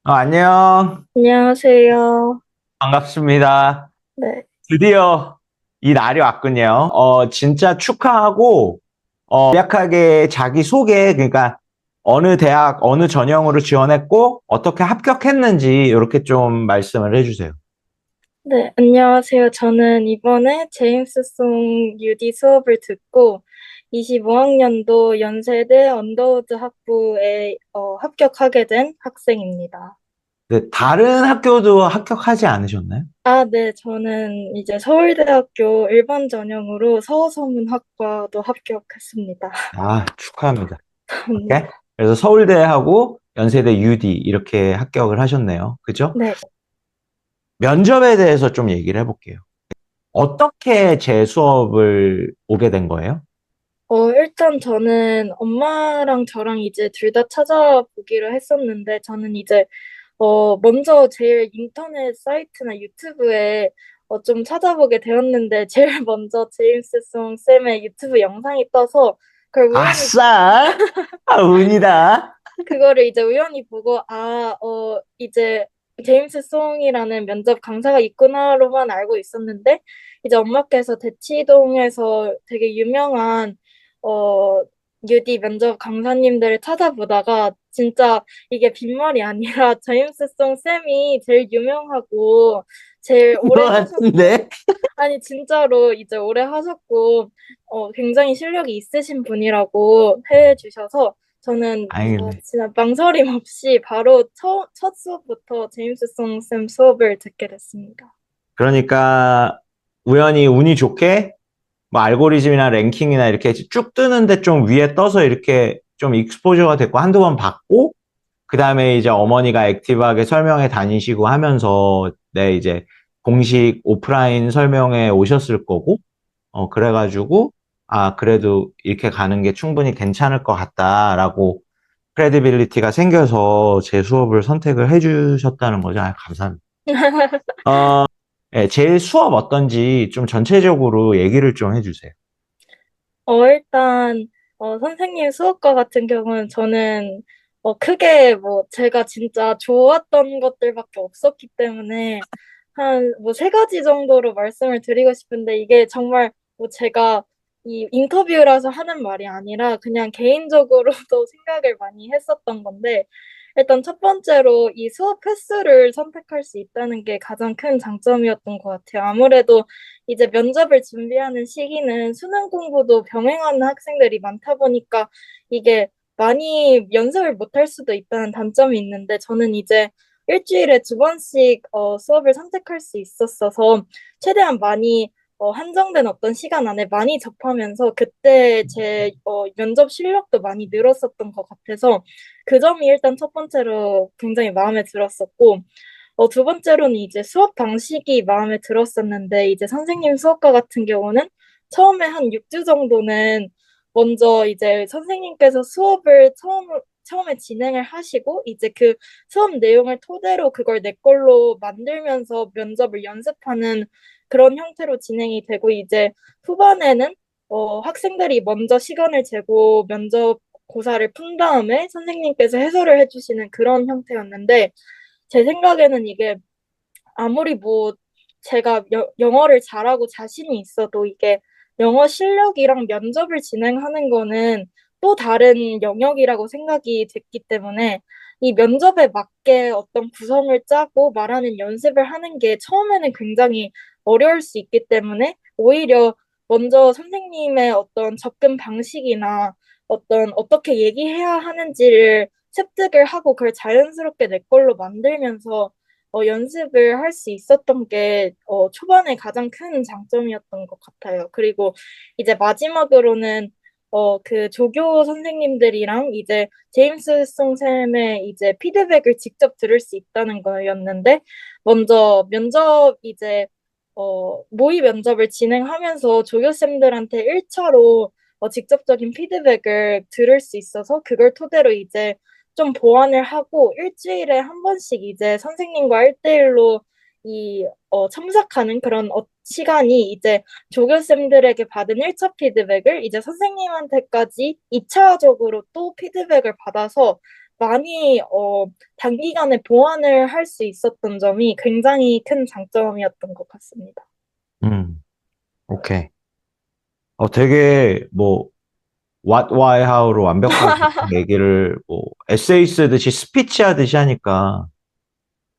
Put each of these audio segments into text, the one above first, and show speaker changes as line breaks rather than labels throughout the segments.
안녕.
안녕하세요.
반갑습니다.
네,
드디어 이 날이 왔군요. 진짜 축하하고, 간략하게 자기 소개, 그러니까 어느 대학, 어느 전형으로 지원했고, 어떻게 합격했는지 이렇게 좀 말씀을 해주세요.
네, 안녕하세요. 저는 이번에 제임스 송 UD 수업을 듣고 25학년도 연세대 언더우드 학부에 합격하게 된 학생입니다.
네, 다른 학교도 합격하지 않으셨나요?
아, 네, 저는 이제 서울대학교 일반 전형으로 서서문학과도 합격했습니다.
축하합니다.
감사합니다.
오케이? 그래서 서울대하고 연세대 UD 이렇게 합격을 하셨네요. 그죠?
네,
면접에 대해서 좀 얘기를 해볼게요. 어떻게 제 수업을 오게 된 거예요?
일단 저는 엄마랑 저랑 이제 둘 다 찾아보기로 했었는데, 저는 이제 먼저 제일 인터넷 사이트나 유튜브에 좀 찾아보게 되었는데, 제일 먼저 제임스 송 쌤의 유튜브 영상이 떠서, 그걸 우연히,
아싸! 운이다.
그거를 이제 우연히 보고, 이제 제임스 송이라는 면접 강사가 있구나로만 알고 있었는데, 이제 엄마께서 대치동에서 되게 유명한, 어, UD 면접 강사님들을 찾아보다가, 진짜 이게 빈말이 아니라 제임스 송 쌤이 제일 유명하고, 제일 오래
것
하셨고,
같은데?
아니, 진짜로 이제 오래 하셨고, 굉장히 실력이 있으신 분이라고 해주셔서, 저는
다행이네.
진짜 망설임 없이 바로 첫 수업부터 제임스 송 쌤 수업을 듣게 됐습니다.
그러니까 우연히 운이 좋게 뭐 알고리즘이나 랭킹이나 이렇게 쭉 뜨는데 좀 위에 떠서 이렇게 좀 익스포저가 됐고 한두 번 받고 그 다음에 이제 어머니가 액티브하게 설명회 다니시고 하면서 이제 공식 오프라인 설명회 오셨을 거고 그래가지고 그래도 이렇게 가는 게 충분히 괜찮을 것 같다라고 크레디빌리티가 생겨서 제 수업을 선택을 해주셨다는 거죠. 감사합니다. 예, 제일 수업 어떤지 좀 전체적으로 얘기를 좀 해주세요.
일단, 선생님 수업과 같은 경우는 저는, 크게 뭐, 제가 진짜 좋았던 것들밖에 없었기 때문에, 한, 뭐, 세 가지 정도로 말씀을 드리고 싶은데, 이게 정말, 뭐, 제가 이 인터뷰라서 하는 말이 아니라, 그냥 개인적으로도 생각을 많이 했었던 건데, 일단 첫 번째로 이 수업 횟수를 선택할 수 있다는 게 가장 큰 장점이었던 것 같아요. 아무래도 이제 면접을 준비하는 시기는 수능 공부도 병행하는 학생들이 많다 보니까 이게 많이 연습을 못할 수도 있다는 단점이 있는데 저는 이제 일주일에 두 번씩 수업을 선택할 수 있었어서 최대한 많이 한정된 어떤 시간 안에 많이 접하면서 그때 제 면접 실력도 많이 늘었었던 것 같아서 그 점이 일단 첫 번째로 굉장히 마음에 들었었고 두 번째로는 이제 수업 방식이 마음에 들었었는데, 이제 선생님 수업과 같은 경우는 처음에 한 6주 정도는 먼저 이제 선생님께서 수업을 처음에 진행을 하시고, 이제 그 수업 내용을 토대로 그걸 내 걸로 만들면서 면접을 연습하는 그런 형태로 진행이 되고, 이제 후반에는 학생들이 먼저 시간을 재고 면접 고사를 푼 다음에 선생님께서 해설을 해주시는 그런 형태였는데, 제 생각에는 이게 아무리 뭐 제가 영어를 잘하고 자신이 있어도 이게 영어 실력이랑 면접을 진행하는 거는 또 다른 영역이라고 생각이 됐기 때문에 이 면접에 맞게 어떤 구성을 짜고 말하는 연습을 하는 게 처음에는 굉장히 어려울 수 있기 때문에 오히려 먼저 선생님의 어떤 접근 방식이나 어떻게 얘기해야 하는지를 습득을 하고 그걸 자연스럽게 내 걸로 만들면서 연습을 할 수 있었던 게 초반에 가장 큰 장점이었던 것 같아요. 그리고 이제 마지막으로는 그 조교 선생님들이랑 이제 제임스 송 쌤의 이제 피드백을 직접 들을 수 있다는 거였는데 먼저 면접 이제 모의 면접을 진행하면서 조교쌤들한테 1차로 직접적인 피드백을 들을 수 있어서 그걸 토대로 이제 좀 보완을 하고 일주일에 한 번씩 이제 선생님과 1대1로 참석하는 그런 시간이 이제 조교쌤들에게 받은 1차 피드백을 이제 선생님한테까지 2차적으로 또 피드백을 받아서 많이 단기간에 보완을 할 수 있었던 점이 굉장히 큰 장점이었던 것 같습니다.
오케이. 되게 뭐 what, why, how로 완벽하게 얘기를 뭐 에세이 쓰듯이 스피치 하듯이 하니까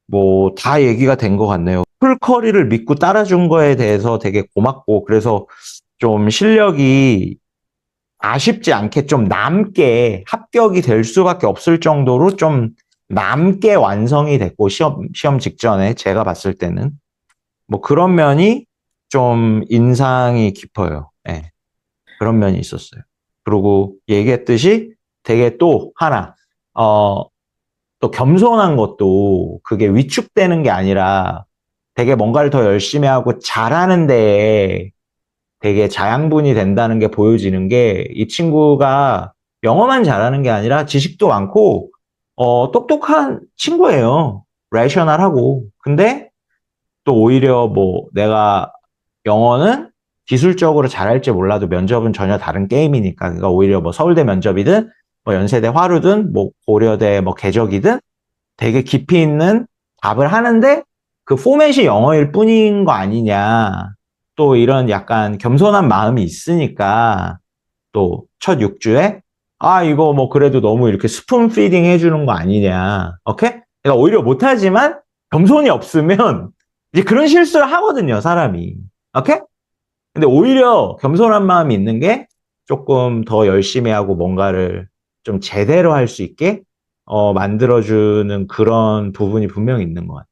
뭐 다 얘기가 된 것 같네요. 풀커리를 믿고 따라준 거에 대해서 되게 고맙고 그래서 좀 실력이 아쉽지 않게 좀 남게 합격이 될 수밖에 없을 정도로 좀 남게 완성이 됐고 시험 직전에 제가 봤을 때는 뭐 그런 면이 좀 인상이 깊어요. 예, 그런 면이 있었어요. 그리고 얘기했듯이 되게 또 하나 또 겸손한 것도 그게 위축되는 게 아니라 되게 뭔가를 더 열심히 하고 잘하는 데에 되게 자양분이 된다는 게 보여지는 게 이 친구가 영어만 잘하는 게 아니라 지식도 많고 똑똑한 친구예요. 레셔널하고. 근데 또 오히려 뭐 내가 영어는 기술적으로 잘할지 몰라도 면접은 전혀 다른 게임이니까 그러니까 오히려 뭐 서울대 면접이든 뭐 연세대 화루든 뭐 고려대 뭐 개적이든 되게 깊이 있는 답을 하는데 그 포맷이 영어일 뿐인 거 아니냐. 또 이런 약간 겸손한 마음이 있으니까 또 첫 6주에 이거 뭐 그래도 너무 이렇게 스푼 피딩 해주는 거 아니냐. 오케이? 그러니까 오히려 못하지만 겸손이 없으면 이제 그런 실수를 하거든요, 사람이. 오케이? 근데 오히려 겸손한 마음이 있는 게 조금 더 열심히 하고 뭔가를 좀 제대로 할 수 있게 만들어주는 그런 부분이 분명히 있는 것 같아요.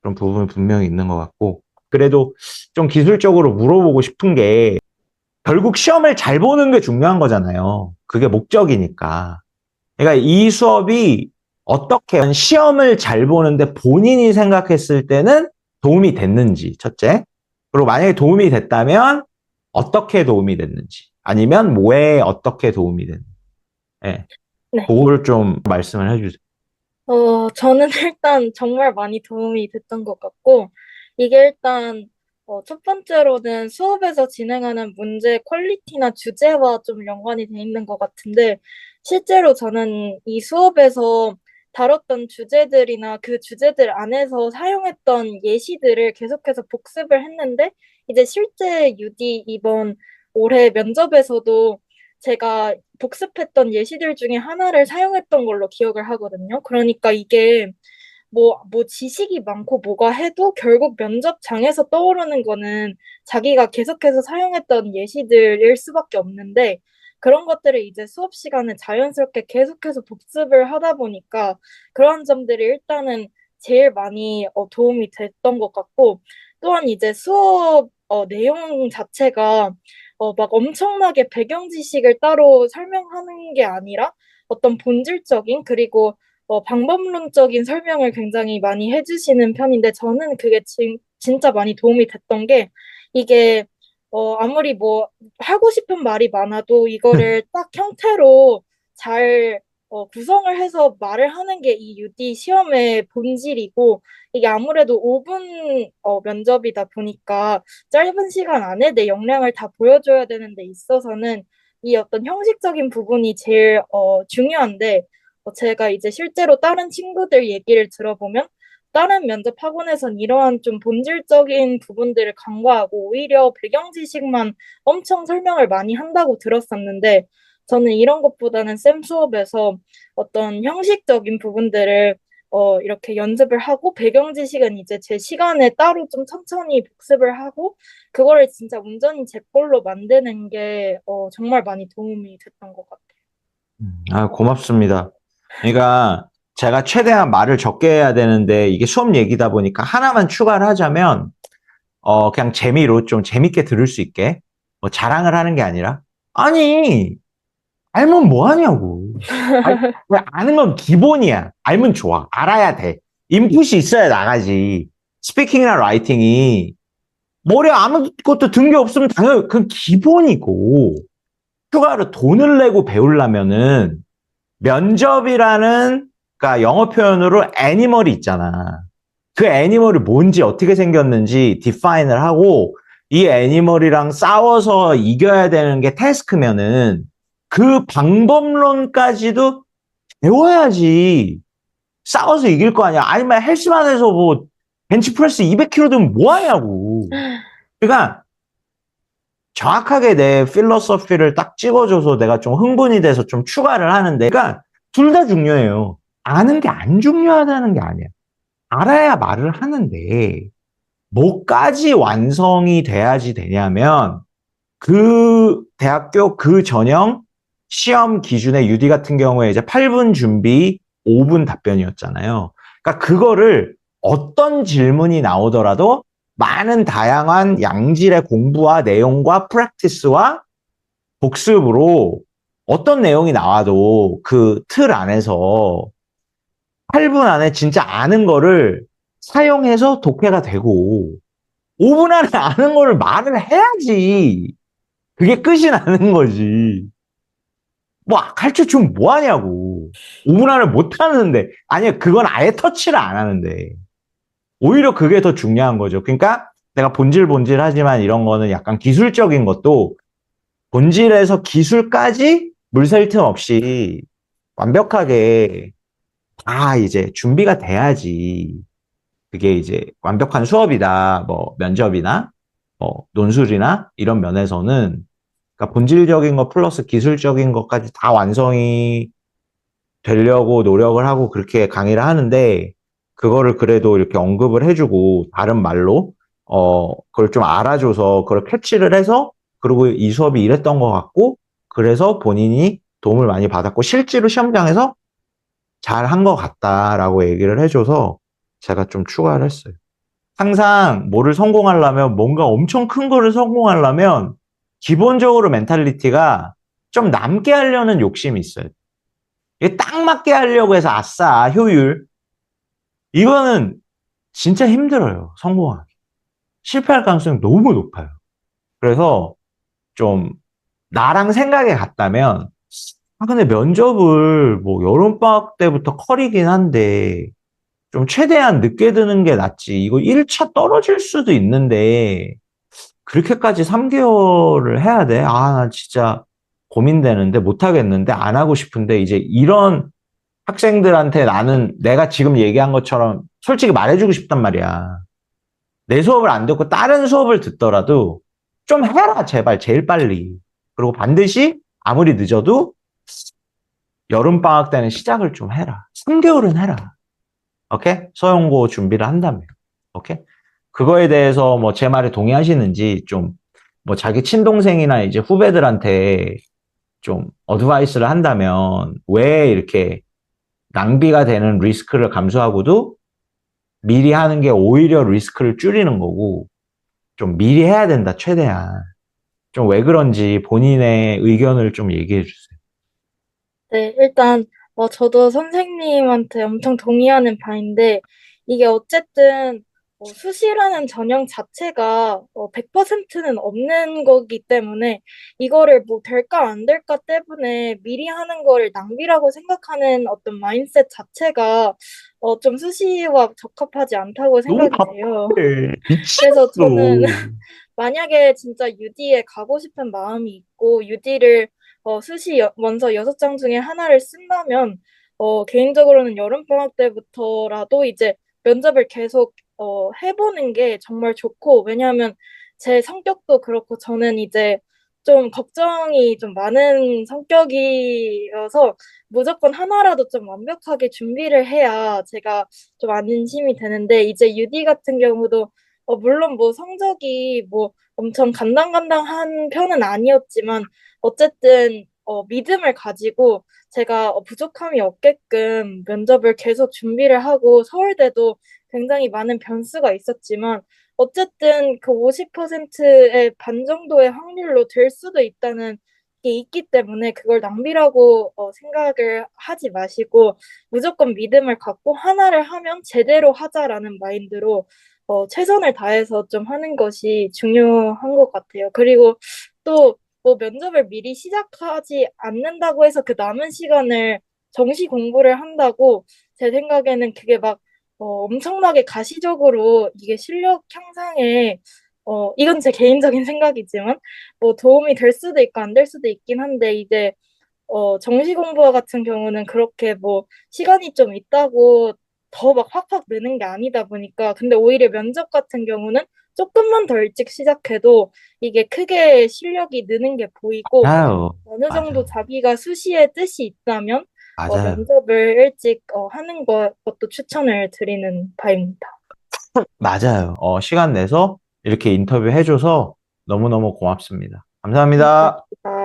그런 부분이 분명히 있는 것 같고. 그래도 좀 기술적으로 물어보고 싶은 게 결국 시험을 잘 보는 게 중요한 거잖아요. 그게 목적이니까. 그러니까 이 수업이 어떻게 시험을 잘 보는데 본인이 생각했을 때는 도움이 됐는지, 첫째. 그리고 만약에 도움이 됐다면 어떻게 도움이 됐는지, 아니면 왜 어떻게 도움이 됐는지. 예,
네.
그거를 좀 말씀을 해주세요.
저는 일단 정말 많이 도움이 됐던 것 같고, 이게 일단, 첫 번째로는 수업에서 진행하는 문제 퀄리티나 주제와 좀 연관이 돼 있는 것 같은데, 실제로 저는 이 수업에서 다뤘던 주제들이나 그 주제들 안에서 사용했던 예시들을 계속해서 복습을 했는데, 이제 실제 UD 이번 올해 면접에서도 제가 복습했던 예시들 중에 하나를 사용했던 걸로 기억을 하거든요. 그러니까 이게 뭐 지식이 많고 뭐가 해도 결국 면접장에서 떠오르는 거는 자기가 계속해서 사용했던 예시들일 수밖에 없는데 그런 것들을 이제 수업 시간에 자연스럽게 계속해서 복습을 하다 보니까 그런 점들이 일단은 제일 많이 도움이 됐던 것 같고 또한 이제 수업 내용 자체가 막 엄청나게 배경 지식을 따로 설명하는 게 아니라 어떤 본질적인 그리고 방법론적인 설명을 굉장히 많이 해주시는 편인데 저는 그게 진짜 많이 도움이 됐던 게 이게 아무리 뭐 하고 싶은 말이 많아도 이거를 딱 형태로 잘 구성을 해서 말을 하는 게 이 UD 시험의 본질이고 이게 아무래도 5분 면접이다 보니까 짧은 시간 안에 내 역량을 다 보여줘야 되는 데 있어서는 이 어떤 형식적인 부분이 제일 중요한데 제가 이제 실제로 다른 친구들 얘기를 들어보면 다른 면접 학원에선 이러한 좀 본질적인 부분들을 간과하고 오히려 배경 지식만 엄청 설명을 많이 한다고 들었었는데 저는 이런 것보다는 쌤 수업에서 어떤 형식적인 부분들을 이렇게 연습을 하고 배경 지식은 이제 제 시간에 따로 좀 천천히 복습을 하고 그거를 진짜 온전히 제 걸로 만드는 게 정말 많이 도움이 됐던 것 같아요.
고맙습니다. 그러니까 제가 최대한 말을 적게 해야 되는데 이게 수업 얘기다 보니까 하나만 추가를 하자면 그냥 재미로 좀 재밌게 들을 수 있게 뭐 자랑을 하는 게 아니라 아니 알면 뭐 하냐고. 왜 아는 건 기본이야. 알면 좋아. 알아야 돼. 인풋이 있어야 나가지. 스피킹이나 라이팅이 머리에 아무것도 든 게 없으면 당연히 그건 기본이고 추가로 돈을 내고 배우려면은 면접이라는 그러니까 영어 표현으로 애니멀이 있잖아. 그 애니멀이 뭔지 어떻게 생겼는지 디파인을 하고 이 애니멀이랑 싸워서 이겨야 되는 게 태스크면은 그 방법론까지도 배워야지. 싸워서 이길 거 아니야. 아니면 헬스만에서 뭐 벤치프레스 200kg 들면 뭐 하냐고. 그러니까 정확하게 내 필로소피를 딱 찍어줘서 내가 좀 흥분이 돼서 좀 추가를 하는데, 그러니까 둘 다 중요해요. 아는 게 안 중요하다는 게 아니야. 알아야 말을 하는데, 뭐까지 완성이 돼야지 되냐면, 그 대학교 그 전형 시험 기준의 UD 같은 경우에 이제 8분 준비, 5분 답변이었잖아요. 그러니까 그거를 어떤 질문이 나오더라도 많은 다양한 양질의 공부와 내용과 프랙티스와 복습으로 어떤 내용이 나와도 그 틀 안에서 8분 안에 진짜 아는 거를 사용해서 독해가 되고 5분 안에 아는 거를 말을 해야지. 그게 끝이 나는 거지. 뭐, 가르쳐 주면 뭐 하냐고. 5분 안에 못 하는데. 아니야, 그건 아예 터치를 안 하는데. 오히려 그게 더 중요한 거죠. 그러니까 내가 본질 하지만 이런 거는 약간 기술적인 것도 본질에서 기술까지 물샐 틈 없이 완벽하게 다 이제 준비가 돼야지. 그게 이제 완벽한 수업이다. 뭐 면접이나 뭐 논술이나 이런 면에서는 그러니까 본질적인 거 플러스 기술적인 것까지 다 완성이 되려고 노력을 하고 그렇게 강의를 하는데 그거를 그래도 이렇게 언급을 해주고 다른 말로 그걸 좀 알아줘서 그걸 캐치를 해서 그리고 이 수업이 이랬던 것 같고 그래서 본인이 도움을 많이 받았고 실제로 시험장에서 잘 한 것 같다라고 얘기를 해줘서 제가 좀 추가를 했어요. 항상 뭐를 성공하려면 뭔가 엄청 큰 거를 성공하려면 기본적으로 멘탈리티가 좀 남게 하려는 욕심이 있어요. 이게 딱 맞게 하려고 해서 아싸 효율 이거는 진짜 힘들어요. 성공하기. 실패할 가능성이 너무 높아요. 그래서 좀 나랑 생각이 같다면 근데 면접을 뭐 여름방학 때부터 커리긴 한데 좀 최대한 늦게 드는 게 낫지. 이거 1차 떨어질 수도 있는데 그렇게까지 3개월을 해야 돼? 아, 나 진짜 고민되는데 못하겠는데 안 하고 싶은데 이제 이런 학생들한테 나는 내가 지금 얘기한 것처럼 솔직히 말해주고 싶단 말이야. 내 수업을 안 듣고 다른 수업을 듣더라도 좀 해라, 제발, 제일 빨리. 그리고 반드시 아무리 늦어도 여름방학 때는 시작을 좀 해라. 3개월은 해라. 오케이? 서용고 준비를 한다면. 오케이? 그거에 대해서 뭐 제 말에 동의하시는지 좀 뭐 자기 친동생이나 이제 후배들한테 좀 어드바이스를 한다면 왜 이렇게 낭비가 되는 리스크를 감수하고도 미리 하는 게 오히려 리스크를 줄이는 거고 좀 미리 해야 된다, 최대한. 좀 왜 그런지 본인의 의견을 좀 얘기해 주세요.
네, 일단 저도 선생님한테 엄청 동의하는 바인데 이게 어쨌든 수시라는 전형 자체가 100%는 없는 거기 때문에 이거를 뭐 될까 안 될까 때문에 미리 하는 거를 낭비라고 생각하는 어떤 마인셋 자체가 좀 수시와 적합하지 않다고
너무
생각이 돼요.
답답해.
그래서 저는
미치겠어.
만약에 진짜 UD에 가고 싶은 마음이 있고 UD를 먼저 6장 중에 하나를 쓴다면 개인적으로는 여름방학 때부터라도 이제 면접을 계속 해보는 게 정말 좋고 왜냐하면 제 성격도 그렇고 저는 이제 좀 걱정이 좀 많은 성격이어서 무조건 하나라도 좀 완벽하게 준비를 해야 제가 좀 안심이 되는데 이제 UD 같은 경우도 물론 뭐 성적이 뭐 엄청 간당간당한 편은 아니었지만 어쨌든 믿음을 가지고 제가 부족함이 없게끔 면접을 계속 준비를 하고 서울대도 굉장히 많은 변수가 있었지만 어쨌든 그 50%의 반 정도의 확률로 될 수도 있다는 게 있기 때문에 그걸 낭비라고 생각을 하지 마시고 무조건 믿음을 갖고 하나를 하면 제대로 하자라는 마인드로 최선을 다해서 좀 하는 것이 중요한 것 같아요. 그리고 또 뭐 면접을 미리 시작하지 않는다고 해서 그 남은 시간을 정시 공부를 한다고 제 생각에는 그게 막 엄청나게 가시적으로 이게 실력 향상에 이건 제 개인적인 생각이지만 뭐 도움이 될 수도 있고 안 될 수도 있긴 한데 이제 정시 공부와 같은 경우는 그렇게 뭐 시간이 좀 있다고 더 막 확확 느는 게 아니다 보니까 근데 오히려 면접 같은 경우는 조금만 더 일찍 시작해도 이게 크게 실력이 느는 게 보이고
맞아요.
어느 정도
맞아요.
자기가 수시에 뜻이 있다면
맞아요.
면접을 일찍 하는 것도 추천을 드리는 바입니다.
맞아요. 시간 내서 이렇게 인터뷰 해줘서 너무너무 고맙습니다. 감사합니다.
감사합니다.